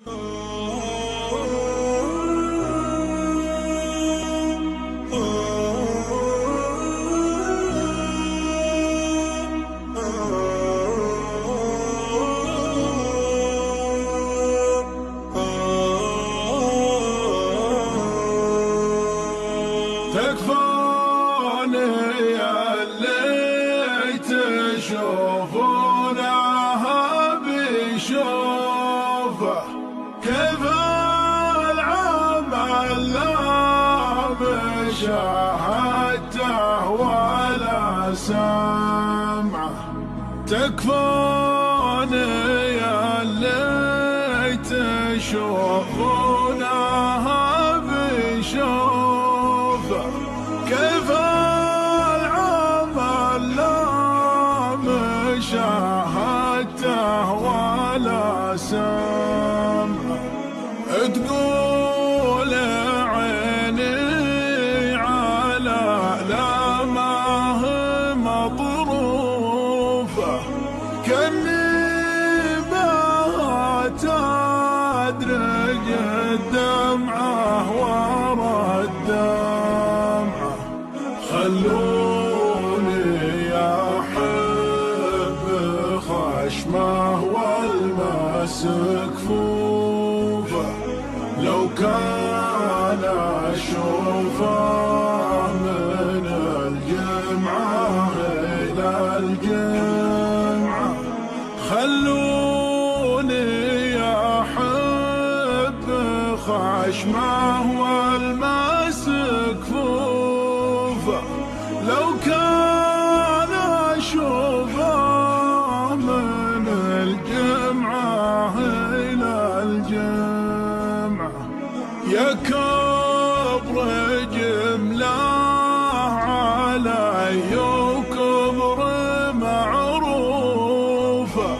تكفوني اللي تشوفونها بيشوفه، كيف العمل لا مشاهدته ولا سمعه. تكفوني اللي تشوفونها بيشوفه، كيف العمل لا مشاهدته ولا سمعه. تقول عيني على لا ما هي مطروفه، كأني بها تدرج الدمعه ورا الدمعه. خلوني أحب خشمه والمسك كفوفه، لو كان أشوفه من الجمعة إلى الجمعة. خلوني أحب خشمه والمسك كفوفه، لو كان أشوفه من الجمعة إلى الجمعة. يا كبر جملة علي وكبر معروفة،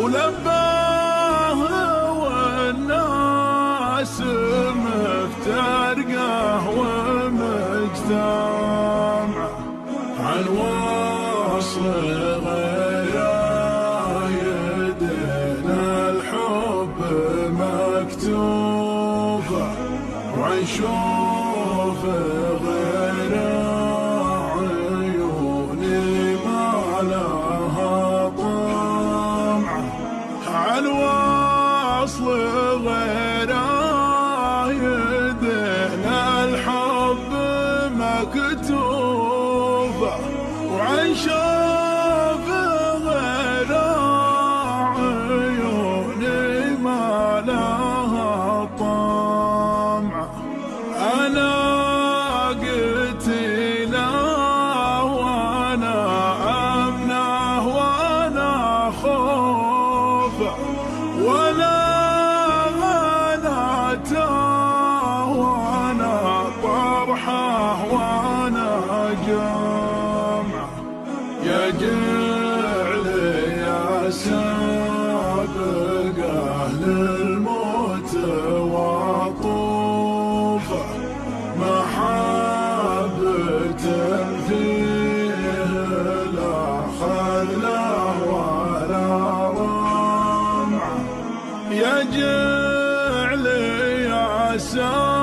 ولباه والناس مفترقة ومجتمعة. عن وصل غيره يدنا الحب مكتوفة، وعن شوف غيره عيوني ما لها طمعة. عن وصل غيره يدنا الحب مكتوفة، وعن شوف غيره عيوني ما لها طمعة. أنا قتيله وأنا أمنه وأنا خوفه، وأنا غناته وأنا طرحه وأنا جمعه. يا جعلي يا سابق أهل الموت وطوفه، محبة فيه لا خله ولا رمعه. يا جعلي يا سابق